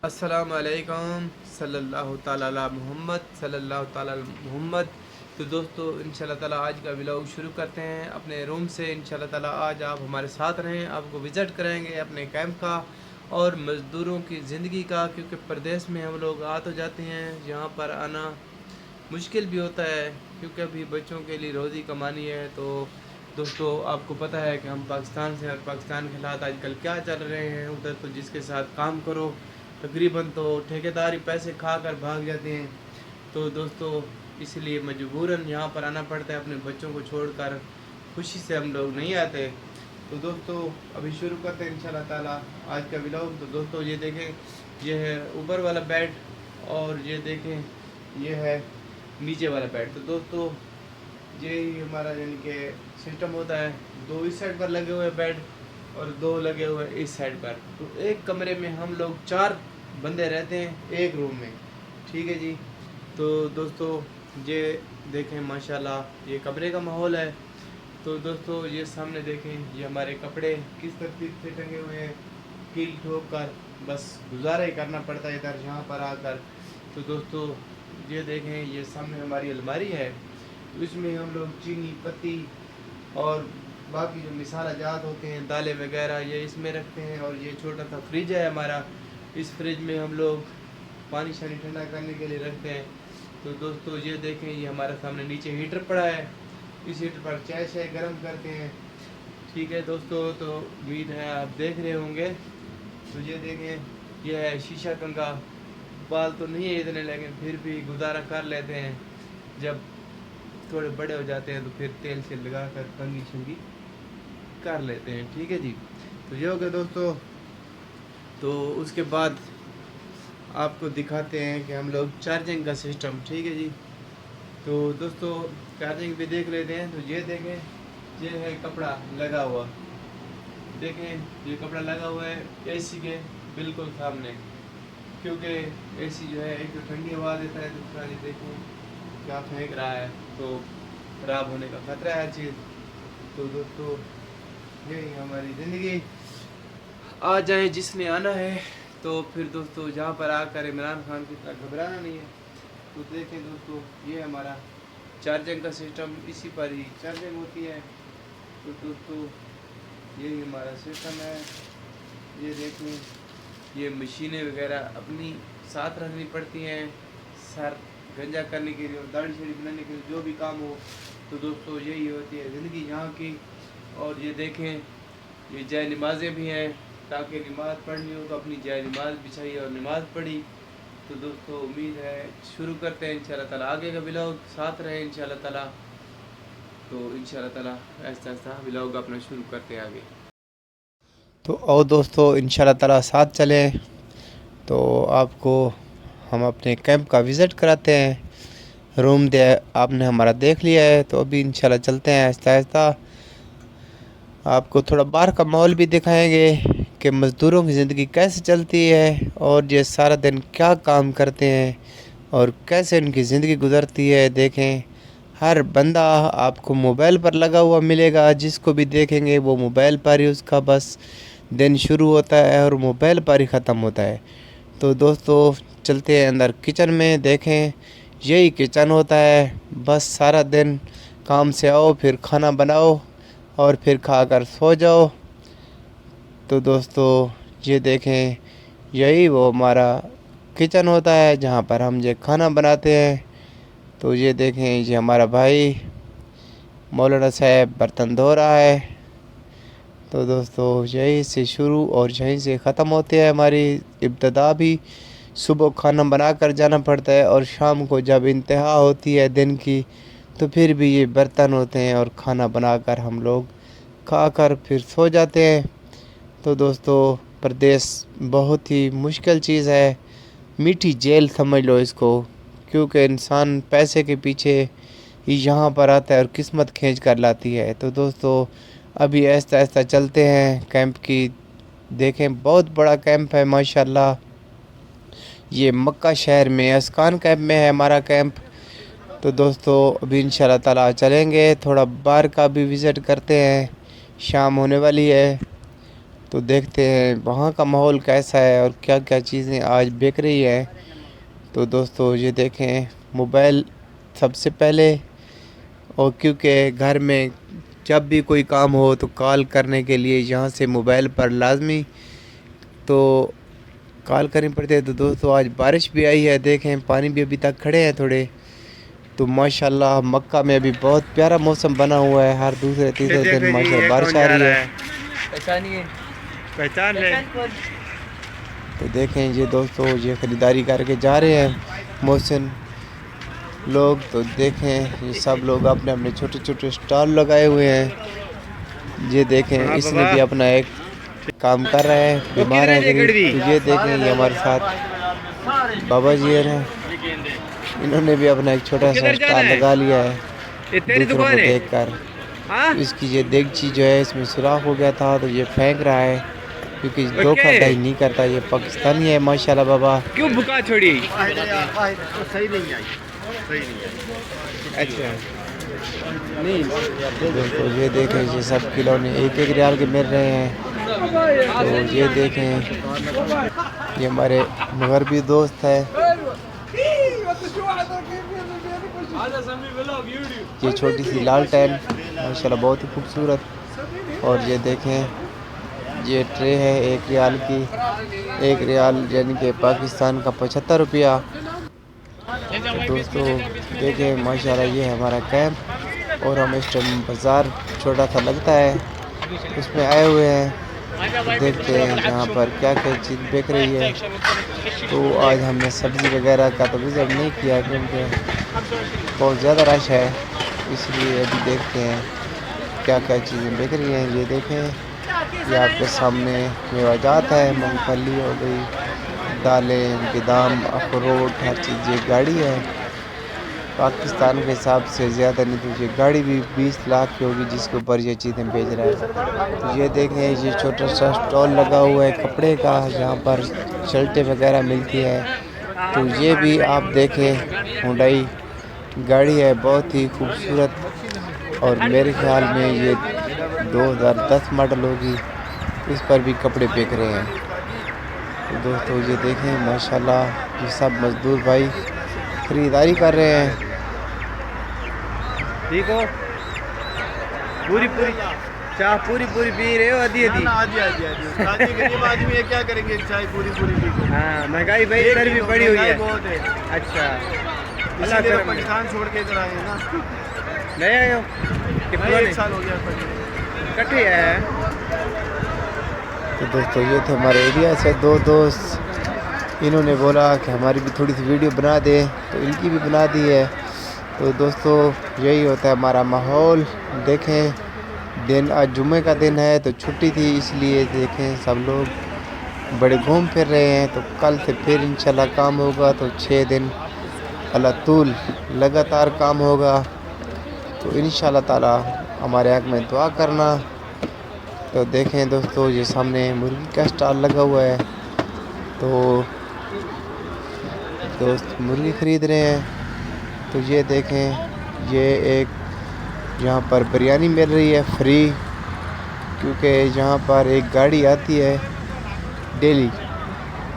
अस्सलामु अलैकुम सल्लल्लाहु ताला अला मोहम्मद सल्लल्लाहु ताला अला मोहम्मद। तो दोस्तों इंशाल्लाह ताला आज का व्लॉग शुरू करते हैं अपने रूम से। इंशाल्लाह ताला आज आप हमारे साथ रहें, आपको विज़िट करेंगे अपने कैंप का और मज़दूरों की ज़िंदगी का, क्योंकि प्रदेश में हम लोग आ तो जाते हैं, यहाँ पर आना मुश्किल भी होता है क्योंकि अभी बच्चों के लिए रोज़ी कमानी है। तो दोस्तों आपको पता है कि हम पाकिस्तान से, और पाकिस्तान के हालात आजकल क्या चल रहे हैं उधर, तो जिसके साथ काम करो तकरीबन तो ठेकेदारी पैसे खा कर भाग जाते हैं। तो दोस्तों इसलिए मजबूरन यहाँ पर आना पड़ता है, अपने बच्चों को छोड़कर खुशी से हम लोग नहीं आते। तो दोस्तों अभी शुरू करते हैं इंशाल्लाह ताला आज का व्लॉग। तो दोस्तों ये देखें, ये है ऊपर वाला बेड और ये देखें ये है नीचे वाला बेड। तो दोस्तों यही हमारा यानी कि सिस्टम होता है, दो इस साइड पर लगे हुए बेड और दो लगे हुए इस साइड पर। तो एक कमरे में हम लोग 4 बंदे रहते हैं एक रूम में, ठीक है जी। तो दोस्तों ये देखें माशाल्लाह ये कमरे का माहौल है। तो दोस्तों ये सामने देखें, ये हमारे कपड़े किस तरतीब से टंगे हुए हैं, कील ठोक कर बस गुजारा ही करना पड़ता है इधर यहाँ पर आकर। तो दोस्तों ये देखें, ये सामने हमारी अलमारी है, इसमें हम लोग चीनी पत्ती और बाकी जो मिसाला जात होते हैं दालें वगैरह ये इसमें रखते हैं। और ये छोटा सा फ्रिज है हमारा, इस फ्रिज में हम लोग पानी शानी ठंडा करने के लिए रखते हैं। तो दोस्तों ये देखें, ये हमारे सामने नीचे हीटर पड़ा है, इस हीटर पर चाय शाय गर्म करते हैं, ठीक है दोस्तों। तो उम्मीद है आप देख रहे होंगे। तो ये देखें, ये है शीशा कंघा, बाल तो नहीं है इतने लेकिन फिर भी गुजारा कर लेते हैं, जब थोड़े बड़े हो जाते हैं तो फिर तेल से लगा कर कंघी शंगी कर लेते हैं, ठीक है जी। तो ये हो गया दोस्तों। तो उसके बाद आपको दिखाते हैं कि हम लोग चार्जिंग का सिस्टम, ठीक है जी। तो दोस्तों चार्जिंग भी देख लेते हैं। तो ये देखें, ये है कपड़ा लगा हुआ, देखें ये कपड़ा लगा हुआ है एसी के बिल्कुल सामने, क्योंकि एसी जो है एक तो ठंडी हवा देता है, दूसरा ये देखो क्या फेंक रहा है, तो ख़राब होने का खतरा है हर चीज़। तो दोस्तों यही हमारी ज़िंदगी, आ जाए जिसने आना है। तो फिर दोस्तों जहाँ पर आकर इमरान खान की तरह घबराना नहीं है। तो देखें दोस्तों, ये हमारा चार्जिंग का सिस्टम, इसी पर ही चार्जिंग होती है। तो दोस्तों यही हमारा सिस्टम है। ये देखें, ये मशीनें वगैरह अपनी साथ रखनी पड़ती हैं, सर गंजा करने के लिए और दाढ़ी शाड़ी बनाने के लिए, जो भी काम हो। तो दोस्तों यही होती है ज़िंदगी यहाँ की। और ये देखें, ये जाय नमाज़ें भी हैं, ताकि नमाज़ पढ़नी हो तो अपनी जाय नमाज़ बिछाई और नमाज़ पढ़ी। तो दोस्तों उम्मीद है शुरू करते हैं इंशाल्लाह ताला, आगे का व्लॉग साथ रहे इंशाल्लाह ताला। तो इंशाल्लाह ताला ऐसा ऐसा व्लॉग अपना शुरू करते हैं आगे। तो और दोस्तों इंशाल्लाह ताला साथ चलें, तो आपको हम अपने कैंप का विज़िट कराते हैं। रूम दे आपने हमारा देख लिया है, तो अभी इंशाल्लाह चलते हैं आहिस्ता आहिस्ता। आपको थोड़ा बाहर का माहौल भी दिखाएंगे कि मज़दूरों की ज़िंदगी कैसे चलती है और ये सारा दिन क्या काम करते हैं और कैसे उनकी ज़िंदगी गुजरती है। देखें, हर बंदा आपको मोबाइल पर लगा हुआ मिलेगा, जिसको भी देखेंगे वो मोबाइल पर ही उसका बस दिन शुरू होता है और मोबाइल पर ही ख़त्म होता है। तो दोस्तों चलते हैं अंदर किचन में। देखें, यही किचन होता है, बस सारा दिन काम से आओ, फिर खाना बनाओ और फिर खाकर सो जाओ। तो दोस्तों ये देखें, यही वो हमारा किचन होता है जहाँ पर हम ये खाना बनाते हैं। तो ये देखें, ये हमारा भाई मौलाना साहब बर्तन धो रहा है। तो दोस्तों यहीं से शुरू और यहीं से ख़त्म होती है हमारी इब्तिदा भी। सुबह खाना बना कर जाना पड़ता है और शाम को जब इंतहा होती है दिन की, तो फिर भी ये बर्तन होते हैं और खाना बनाकर हम लोग खाकर फिर सो जाते हैं। तो दोस्तों परदेश बहुत ही मुश्किल चीज़ है, मीठी जेल समझ लो इसको, क्योंकि इंसान पैसे के पीछे ही यहाँ पर आता है और किस्मत खींच कर लाती है। तो दोस्तों अभी ऐसा ऐसा चलते हैं कैंप की। देखें, बहुत बड़ा कैंप है माशाल्लाह। ये मक्का शहर में अस्कान कैंप में है हमारा कैंप। तो दोस्तों अभी इंशाल्लाह ताला चलेंगे, थोड़ा बाहर का भी विज़िट करते हैं, शाम होने वाली है। तो देखते हैं वहाँ का माहौल कैसा है और क्या क्या चीज़ें आज बिक रही है। तो दोस्तों ये देखें मोबाइल सबसे पहले, और क्योंकि घर में जब भी कोई काम हो तो कॉल करने के लिए यहाँ से मोबाइल पर लाजमी तो कॉल करनी पड़ती है। तो दोस्तों आज बारिश भी आई है, देखें पानी भी अभी तक खड़े हैं थोड़े। तो माशाल्लाह मक्का में अभी बहुत प्यारा मौसम बना हुआ है, हर दूसरे तीसरे दिन माशाल्लाह बारिश आ रही है। पहचान ले। तो देखें ये दोस्तों ये ख़रीदारी करके जा रहे हैं मोहसिन लोग। तो देखें ये सब लोग अपने अपने छोटे छोटे स्टॉल लगाए हुए हैं। ये देखें इसने भी अपना एक काम कर रहा है, बीमार है गरीब। तो ये देखें ये हमारे साथ बाबा जी हैं, इन्होंने भी अपना एक छोटा सा स्टॉल लगा लिया है दूसरों को देख कर। इसकी ये देगची जो है इसमें सुराख हो गया था तो ये फेंक रहा है, क्योंकि धोखाधड़ी नहीं करता, ये पाकिस्तानी है माशाल्लाह। बाबा क्यों भुका छोड़ी? सही नहीं आई, सही नहीं आई। अच्छा नहीं दोस्तों ये देखें ये सब खिलौने एक एक रियाल के मिल रहे हैं। तो ये देखें ये हमारे मगरबी दोस्त है, ये छोटी सी लालटेन माशाल्लाह बहुत ही खूबसूरत। और ये देखें ये ट्रे है 1 रियाल की, 1 रियाल यानी कि पाकिस्तान का 75 रुपया। तो दोस्तों देखें माशाल्लाह ये है हमारा कैंप, और हम इस टाइम बाज़ार छोटा सा लगता है उसमें आए हुए हैं। तो देखते हैं यहाँ पर क्या क्या चीज़ बिक रही है। तो आज हमने सब्ज़ी वगैरह का तो विज़िट नहीं किया क्योंकि बहुत ज़्यादा रश है, इसलिए अभी देखते हैं क्या क्या चीज़ें बिक रही हैं। ये देखें ये आपके सामने मेवाजात है, मूंगफली हो गई, दालें, बादाम, अखरोट, हर चीज़। ये गाड़ी है पाकिस्तान के हिसाब से ज़्यादा नहीं तो ये गाड़ी भी 20 लाख की होगी जिसके ऊपर ये चीज़ें बेच रहा है। तो ये देखें ये छोटा सा स्टॉल लगा हुआ है कपड़े का, जहाँ पर शर्टें वगैरह मिलती है। तो ये भी आप देखें हुंडई गाड़ी है बहुत ही खूबसूरत, और मेरे ख्याल में ये 2010 मॉडल होगी, इस पर भी कपड़े बिक रहे हैं। तो दोस्तों ये देखें माशाल्लाह ये सब मज़दूर भाई ख़रीदारी कर रहे हैं। ठीक हो? पूरी पूरी चाय पूरी पूरी पी रहे हो? आधी आधी? आधी आधी आधी आधी गरीब आदमी है, क्या करेंगे चाय पूरी पूरी पी के। हाँ महंगाई भाई इधर भी बड़ी हुई है बहुत है। अच्छा अल्लाह करे पाकिस्तान छोड़ के इधर आए ना, नए आए हो? नहीं 1 साल हो गया कट्ठे है। तो दोस्तों ये थे हमारे एरिया से 2 दोस्त, इन्होंने बोला कि हमारी भी थोड़ी सी वीडियो बना दें तो इनकी भी बना दी है। तो दोस्तों यही होता है हमारा माहौल। देखें दिन आज जुम्मे का दिन है तो छुट्टी थी, इसलिए देखें सब लोग बड़े घूम फिर रहे हैं। तो कल से फिर इंशाल्लाह काम होगा, तो 6 दिन अल्लाह तूल लगातार काम होगा। तो इंशाल्लाह ताला हमारे हक़ में दुआ करना। तो देखें दोस्तों ये सामने मुर्गी का स्टॉल लगा हुआ है, तो दोस्त मुर्गी ख़रीद रहे हैं। तो ये देखें ये एक यहाँ पर बिरयानी मिल रही है फ्री, क्योंकि यहाँ पर एक गाड़ी आती है डेली,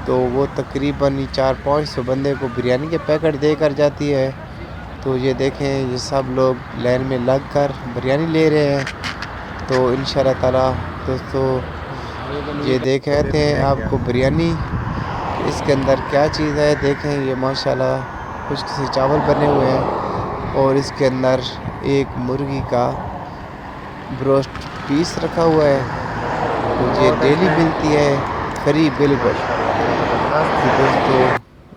तो वो तकरीबन 400-500 बंदे को बिरयानी के पैकेट देकर जाती है। तो ये देखें ये सब लोग लाइन में लगकर बिरयानी ले रहे हैं। तो इंशाल्लाह ताला दोस्तों ये देख रहे थे आपको बिरयानी इसके अंदर क्या चीज़ है। देखें ये माशाल्लाह कुछ से चावल बने हुए हैं, और इसके अंदर एक मुर्गी का ब्रोस्ट पीस रखा हुआ है। तो ये डेली मिलती है फ्री बिल्कुल। तो दोस्तों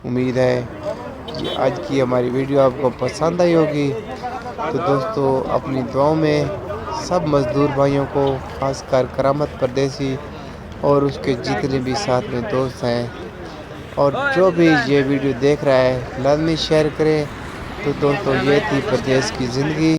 उम्मीद है कि आज की हमारी वीडियो आपको पसंद आई होगी। तो दोस्तों अपनी दुआओं में सब मज़दूर भाइयों को, खासकर करामत परदेसी और उसके जितने भी साथ में दोस्त हैं, और जो भी ये वीडियो देख रहा है लाजमी शेयर करें। तो दोस्तों ये थी परदेस की ज़िंदगी।